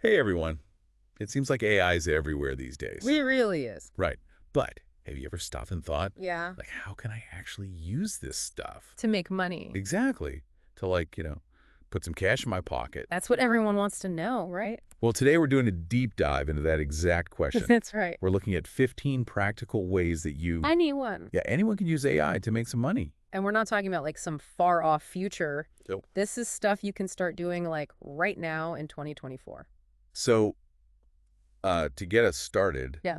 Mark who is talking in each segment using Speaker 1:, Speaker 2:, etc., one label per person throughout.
Speaker 1: Hey everyone. It seems like AI is everywhere these days.
Speaker 2: It really is.
Speaker 1: Right. But have you ever stopped and thought,
Speaker 2: Yeah.
Speaker 1: like, how can I actually use this stuff?
Speaker 2: To make money.
Speaker 1: Exactly. To put some cash in my pocket.
Speaker 2: That's what everyone wants to know, right?
Speaker 1: Well, today we're doing a deep dive into that exact question.
Speaker 2: That's right.
Speaker 1: We're looking at 15 practical ways that
Speaker 2: Anyone.
Speaker 1: anyone can use AI to make some money.
Speaker 2: And we're not talking about like some far off future.
Speaker 1: Nope.
Speaker 2: This is stuff you can start doing like right now in 2024.
Speaker 1: So, to get us started,
Speaker 2: Yeah.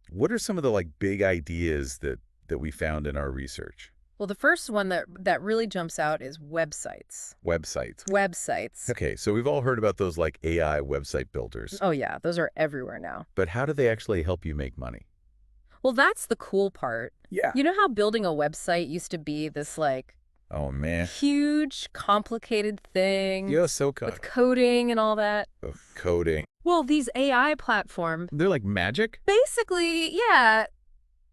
Speaker 1: what are some of the big ideas that we found in our research?
Speaker 2: Well, the first one that really jumps out is websites.
Speaker 1: Websites.
Speaker 2: Websites.
Speaker 1: Okay, so we've all heard about those AI website builders.
Speaker 2: Oh, yeah. Those are everywhere now.
Speaker 1: But how do they actually help you make money?
Speaker 2: Well, that's the cool part.
Speaker 1: Yeah.
Speaker 2: You know how building a website used to be this
Speaker 1: Oh, man.
Speaker 2: huge, complicated thing
Speaker 1: You're so
Speaker 2: with coding and all that?
Speaker 1: coding.
Speaker 2: Well, these AI platforms,
Speaker 1: They're like magic?
Speaker 2: basically, yeah,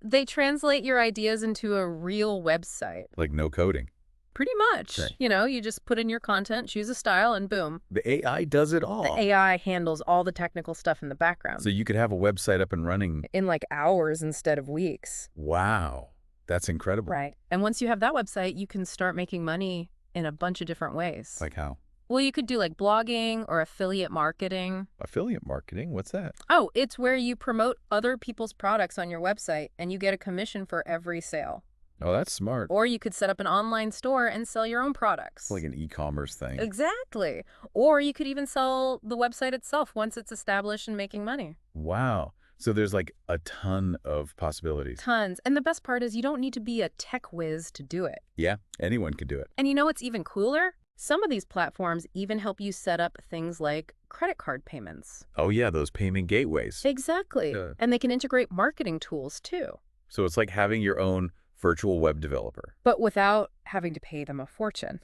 Speaker 2: they translate your ideas into a real website.
Speaker 1: Like no coding.
Speaker 2: Pretty much.
Speaker 1: Okay.
Speaker 2: You just put in your content, choose a style, and boom.
Speaker 1: The AI does it
Speaker 2: The
Speaker 1: all.
Speaker 2: AI handles all the technical stuff in the background
Speaker 1: So you could have a website up and running.
Speaker 2: in like hours instead of weeks.
Speaker 1: Wow. That's incredible.
Speaker 2: Right. And once you have that website, you can start making money in a bunch of different ways.
Speaker 1: Like how?
Speaker 2: Well, you could do like blogging or affiliate marketing.
Speaker 1: Affiliate marketing? What's that?
Speaker 2: Oh, it's where you promote other people's products on your website and you get a commission for every sale.
Speaker 1: Oh, that's smart.
Speaker 2: Or you could set up an online store and sell your own products.
Speaker 1: Like an e-commerce thing.
Speaker 2: Exactly. Or you could even sell the website itself once it's established and making money.
Speaker 1: Wow. So there's a ton of possibilities.
Speaker 2: Tons. And the best part is you don't need to be a tech whiz to do it.
Speaker 1: Yeah, anyone could do it.
Speaker 2: And you know what's even cooler? Some of these platforms even help you set up things like credit card payments.
Speaker 1: Oh yeah, those payment gateways.
Speaker 2: Exactly.
Speaker 1: Yeah.
Speaker 2: And they can integrate marketing tools too.
Speaker 1: So it's like having your own virtual web developer.
Speaker 2: But without having to pay them a fortune.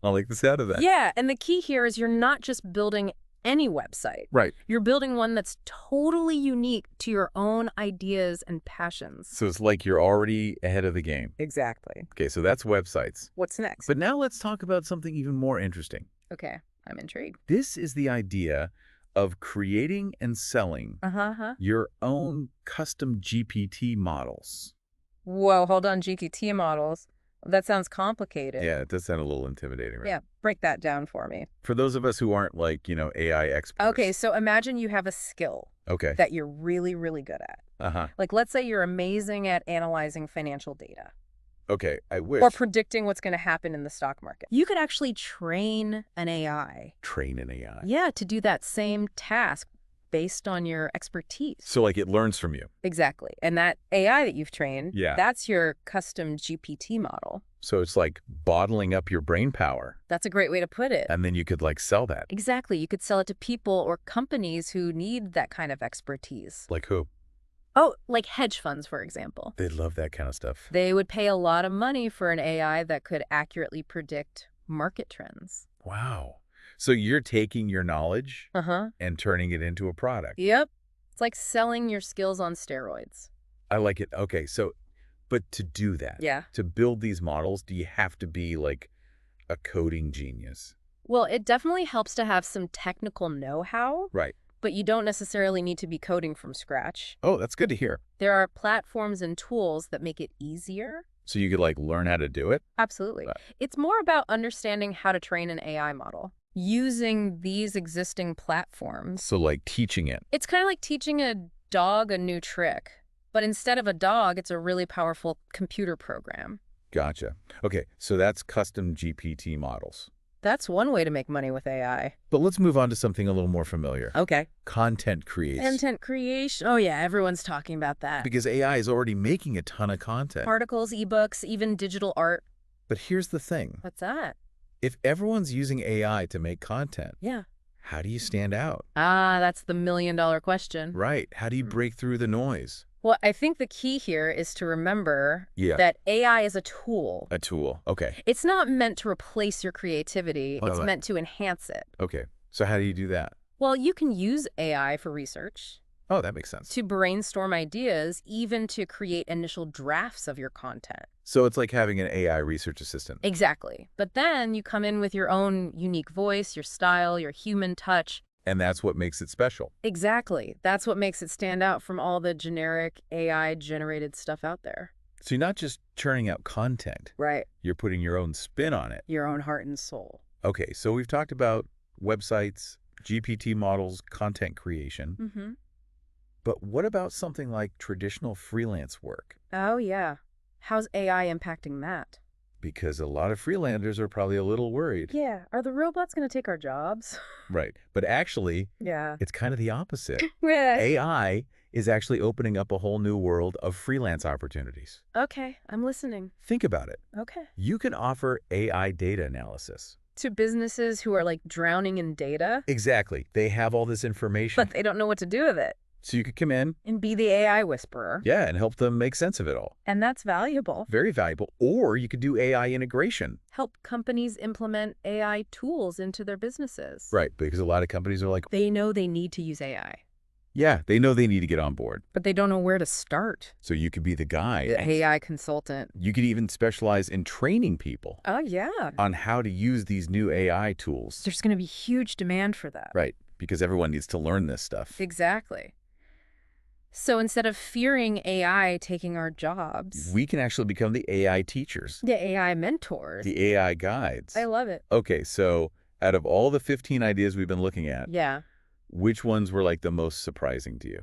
Speaker 1: I like the sound of that.
Speaker 2: Yeah, and the key here is you're not just building any website.
Speaker 1: Right.
Speaker 2: You're building one that's totally unique to your own ideas and passions.
Speaker 1: So it's like you're already ahead of the game.
Speaker 2: Exactly.
Speaker 1: Okay, so that's websites.
Speaker 2: What's next?
Speaker 1: But now let's talk about something even more interesting.
Speaker 2: Okay, I'm intrigued.
Speaker 1: This is the idea of creating and selling your own custom GPT models.
Speaker 2: Whoa, hold on, GPT models. That sounds complicated.
Speaker 1: Yeah, it does sound a little intimidating, right?
Speaker 2: Yeah, break that down for me.
Speaker 1: For those of us who aren't AI experts.
Speaker 2: Okay, so imagine you have a skill
Speaker 1: Okay.
Speaker 2: that you're really, really good at.
Speaker 1: Uh-huh.
Speaker 2: Like, let's say you're amazing at analyzing financial data
Speaker 1: Okay, I wish.
Speaker 2: or predicting what's going to happen in the stock market. You could actually train an AI.
Speaker 1: Train an AI.
Speaker 2: Yeah, to do that same task based on your expertise.
Speaker 1: So it learns from you.
Speaker 2: Exactly. And that AI that you've trained,
Speaker 1: Yeah.
Speaker 2: that's your custom GPT model.
Speaker 1: So it's like bottling up your brain power.
Speaker 2: That's a great way to put it.
Speaker 1: And then you could sell that.
Speaker 2: Exactly. You could sell it to people or companies who need that kind of expertise.
Speaker 1: Like who?
Speaker 2: Oh, like hedge funds, for example.
Speaker 1: They love that kind of stuff.
Speaker 2: They would pay a lot of money for an AI that could accurately predict market trends.
Speaker 1: Wow. So you're taking your knowledge
Speaker 2: Uh-huh.
Speaker 1: and turning it into a product.
Speaker 2: Yep. It's like selling your skills on steroids.
Speaker 1: I like it. Okay, so, but to do that,
Speaker 2: Yeah.
Speaker 1: to build these models, do you have to be a coding genius?
Speaker 2: Well, it definitely helps to have some technical know-how,
Speaker 1: Right.
Speaker 2: but you don't necessarily need to be coding from scratch.
Speaker 1: Oh, that's good to hear.
Speaker 2: There are platforms and tools that make it easier.
Speaker 1: So you could learn how to do it?
Speaker 2: Absolutely.
Speaker 1: Right.
Speaker 2: It's more about understanding how to train an AI model using these existing platforms.
Speaker 1: So teaching it.
Speaker 2: It's kind of like teaching a dog a new trick, but instead of a dog, it's a really powerful computer program.
Speaker 1: Gotcha. Okay, so that's custom GPT models.
Speaker 2: That's one way to make money with AI.
Speaker 1: But let's move on to something a little more familiar.
Speaker 2: Okay.
Speaker 1: Content creation.
Speaker 2: Content creation. Oh, yeah, everyone's talking about that.
Speaker 1: Because AI is already making a ton of content.
Speaker 2: Articles, ebooks, even digital art.
Speaker 1: But here's the thing.
Speaker 2: What's that?
Speaker 1: If everyone's using AI to make content,
Speaker 2: Yeah.
Speaker 1: how do you stand out?
Speaker 2: Ah, that's the million-dollar question.
Speaker 1: Right. How do you break through the noise?
Speaker 2: Well, I think the key here is to remember
Speaker 1: Yeah.
Speaker 2: that AI is a tool.
Speaker 1: A tool. Okay.
Speaker 2: It's not meant to replace your creativity. It's
Speaker 1: Right.
Speaker 2: meant to enhance it.
Speaker 1: Okay. So how do you do that?
Speaker 2: Well, you can use AI for research.
Speaker 1: Oh, that makes sense.
Speaker 2: to brainstorm ideas, even to create initial drafts of your content.
Speaker 1: So it's like having an AI research assistant.
Speaker 2: Exactly. But then you come in with your own unique voice, your style, your human touch.
Speaker 1: And that's what makes it special.
Speaker 2: Exactly. That's what makes it stand out from all the generic AI-generated stuff out there.
Speaker 1: So you're not just churning out content.
Speaker 2: Right.
Speaker 1: You're putting your own spin on it.
Speaker 2: Your own heart and soul.
Speaker 1: Okay, so we've talked about websites, GPT models, content creation.
Speaker 2: Mm-hmm.
Speaker 1: But what about something like traditional freelance work?
Speaker 2: Oh, yeah. How's AI impacting that?
Speaker 1: Because a lot of freelancers are probably a little worried.
Speaker 2: Yeah. Are the robots going to take our jobs?
Speaker 1: Right. But actually,
Speaker 2: Yeah.
Speaker 1: it's kind of the opposite.
Speaker 2: Yeah.
Speaker 1: AI is actually opening up a whole new world of freelance opportunities.
Speaker 2: Okay, I'm listening.
Speaker 1: Think about it.
Speaker 2: Okay.
Speaker 1: You can offer AI data analysis.
Speaker 2: To businesses who are like drowning in data,
Speaker 1: Exactly. They have all this information.
Speaker 2: but they don't know what to do with it.
Speaker 1: So you could come in,
Speaker 2: And be the AI whisperer.
Speaker 1: yeah, and help them make sense of it all.
Speaker 2: And that's valuable.
Speaker 1: Very valuable. Or you could do AI integration.
Speaker 2: Help companies implement AI tools into their businesses.
Speaker 1: Right, because a lot of companies are like,
Speaker 2: They know they need to use AI,
Speaker 1: yeah, they know they need to get on board.
Speaker 2: but they don't know where to start.
Speaker 1: So you could be the guy.
Speaker 2: The AI consultant.
Speaker 1: You could even specialize in training people
Speaker 2: Oh, yeah.
Speaker 1: on how to use these new AI tools.
Speaker 2: There's going to be huge demand for that.
Speaker 1: Right, because everyone needs to learn this stuff.
Speaker 2: Exactly. So instead of fearing AI taking our jobs,
Speaker 1: We can actually become the AI teachers,
Speaker 2: the AI mentors.
Speaker 1: the AI guides.
Speaker 2: I love it.
Speaker 1: Okay, so out of all the 15 ideas we've been looking at,
Speaker 2: Yeah.
Speaker 1: which ones were like the most surprising to you?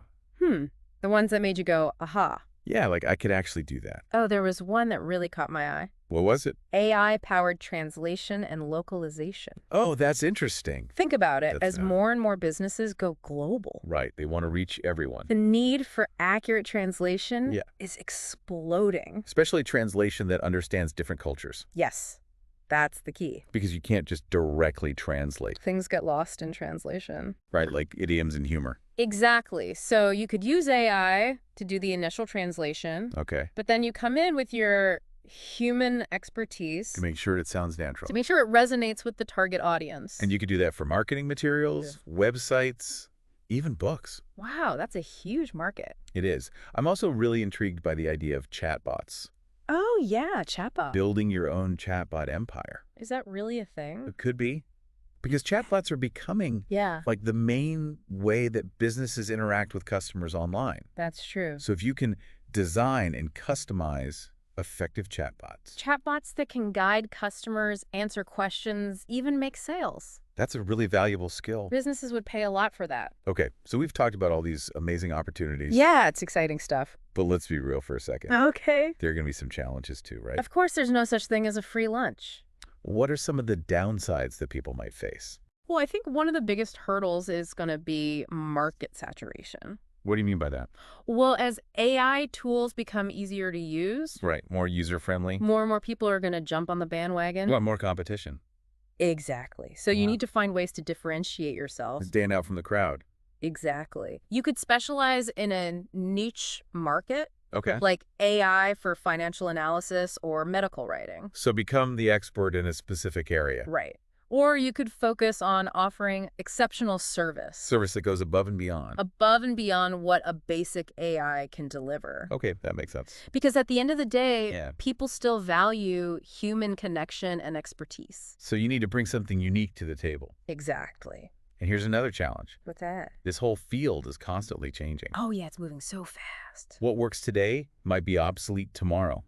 Speaker 2: The ones that made you go, aha.
Speaker 1: Yeah, like I could actually do that.
Speaker 2: Oh, there was one that really caught my eye.
Speaker 1: What was it?
Speaker 2: AI-powered translation and localization.
Speaker 1: Oh, that's interesting.
Speaker 2: Think about it.
Speaker 1: That's
Speaker 2: As more and more businesses go global,
Speaker 1: Right, they want to reach everyone.
Speaker 2: the need for accurate translation
Speaker 1: Yeah.
Speaker 2: is exploding.
Speaker 1: Especially translation that understands different cultures,
Speaker 2: Yes, that's the key.
Speaker 1: because you can't just directly translate,
Speaker 2: Things get lost in translation.
Speaker 1: right? Like idioms and humor.
Speaker 2: Exactly. So you could use AI to do the initial translation,
Speaker 1: Okay.
Speaker 2: but then you come in with your human expertise
Speaker 1: To make sure it sounds natural.
Speaker 2: to make sure it resonates with the target audience.
Speaker 1: And you could do that for marketing materials, websites, even books.
Speaker 2: Wow, that's a huge market.
Speaker 1: It is. I'm also really intrigued by the idea of chatbots.
Speaker 2: Oh, yeah, chatbot.
Speaker 1: Building your own chatbot empire.
Speaker 2: Is that really a thing?
Speaker 1: It could be. Because chatbots are becoming
Speaker 2: Yeah,
Speaker 1: like the main way that businesses interact with customers online.
Speaker 2: that's true.
Speaker 1: So if you can design and customize effective chatbots,
Speaker 2: Chatbots that can guide customers, answer questions, even make sales.
Speaker 1: that's a really valuable skill.
Speaker 2: Businesses would pay a lot for that.
Speaker 1: Okay, so we've talked about all these amazing opportunities.
Speaker 2: Yeah, it's exciting stuff.
Speaker 1: But let's be real for a second.
Speaker 2: Okay.
Speaker 1: There are going to be some challenges too, right?
Speaker 2: Of course, there's no such thing as a free lunch.
Speaker 1: What are some of the downsides that people might face?
Speaker 2: Well, I think one of the biggest hurdles is going to be market saturation.
Speaker 1: What do you mean by that?
Speaker 2: Well, as AI tools become easier to use,
Speaker 1: Right, more user-friendly?
Speaker 2: more and more people are going to jump on the bandwagon.
Speaker 1: You want more competition.
Speaker 2: Exactly. So you
Speaker 1: Wow.
Speaker 2: need to find ways to differentiate yourself.
Speaker 1: Stand out from the crowd.
Speaker 2: Exactly. You could specialize in a niche market,
Speaker 1: Okay.
Speaker 2: like AI for financial analysis or medical writing.
Speaker 1: So become the expert in a specific area.
Speaker 2: Right. Or you could focus on offering exceptional service.
Speaker 1: Service that goes above and beyond.
Speaker 2: Above and beyond what a basic AI can deliver.
Speaker 1: Okay, that makes sense.
Speaker 2: Because at the end of the day,
Speaker 1: Yeah.
Speaker 2: people still value human connection and expertise.
Speaker 1: So you need to bring something unique to the table.
Speaker 2: Exactly.
Speaker 1: And here's another challenge.
Speaker 2: What's that?
Speaker 1: This whole field is constantly changing.
Speaker 2: Oh, yeah, it's moving so fast.
Speaker 1: What works today might be obsolete tomorrow.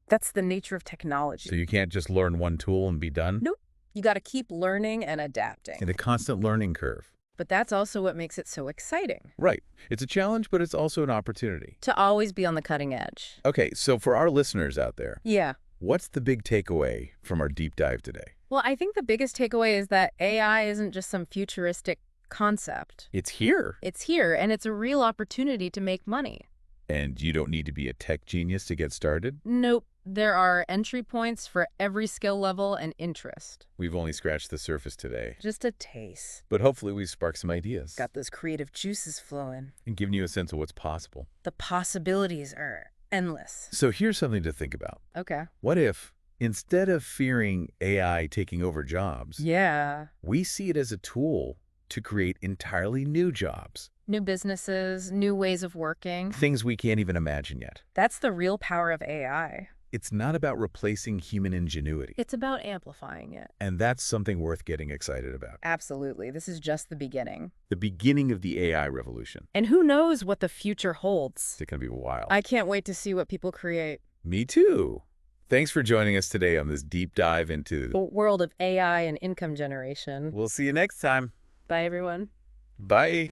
Speaker 2: That's the nature of technology.
Speaker 1: So you can't just learn one tool and be done.
Speaker 2: Nope. You got to keep learning and adapting.
Speaker 1: And a constant learning curve.
Speaker 2: But that's also what makes it so exciting.
Speaker 1: Right. It's a challenge, but it's also an opportunity.
Speaker 2: To always be on the cutting edge.
Speaker 1: Okay, so for our listeners out there,
Speaker 2: Yeah.
Speaker 1: what's the big takeaway from our deep dive today?
Speaker 2: Well, I think the biggest takeaway is that AI isn't just some futuristic concept.
Speaker 1: It's here.
Speaker 2: It's here, and it's a real opportunity to make money.
Speaker 1: And you don't need to be a tech genius to get started.
Speaker 2: Nope. There are entry points for every skill level and interest.
Speaker 1: We've only scratched the surface today.
Speaker 2: Just a taste.
Speaker 1: But hopefully we've sparked some ideas.
Speaker 2: Got those creative juices flowing.
Speaker 1: And given you a sense of what's possible.
Speaker 2: The possibilities are endless.
Speaker 1: So here's something to think about.
Speaker 2: Okay.
Speaker 1: What if, instead of fearing AI taking over jobs,
Speaker 2: Yeah.
Speaker 1: we see it as a tool to create entirely new jobs.
Speaker 2: New businesses, new ways of working.
Speaker 1: Things we can't even imagine yet.
Speaker 2: That's the real power of AI.
Speaker 1: It's not about replacing human ingenuity.
Speaker 2: It's about amplifying it.
Speaker 1: And that's something worth getting excited about.
Speaker 2: Absolutely. This is just the beginning.
Speaker 1: The beginning of the AI revolution.
Speaker 2: And who knows what the future holds?
Speaker 1: It's going to be wild.
Speaker 2: I can't wait to see what people create.
Speaker 1: Me too. Thanks for joining us today on this deep dive into
Speaker 2: The world of AI and income generation.
Speaker 1: We'll see you next time.
Speaker 2: Bye, everyone.
Speaker 1: Bye.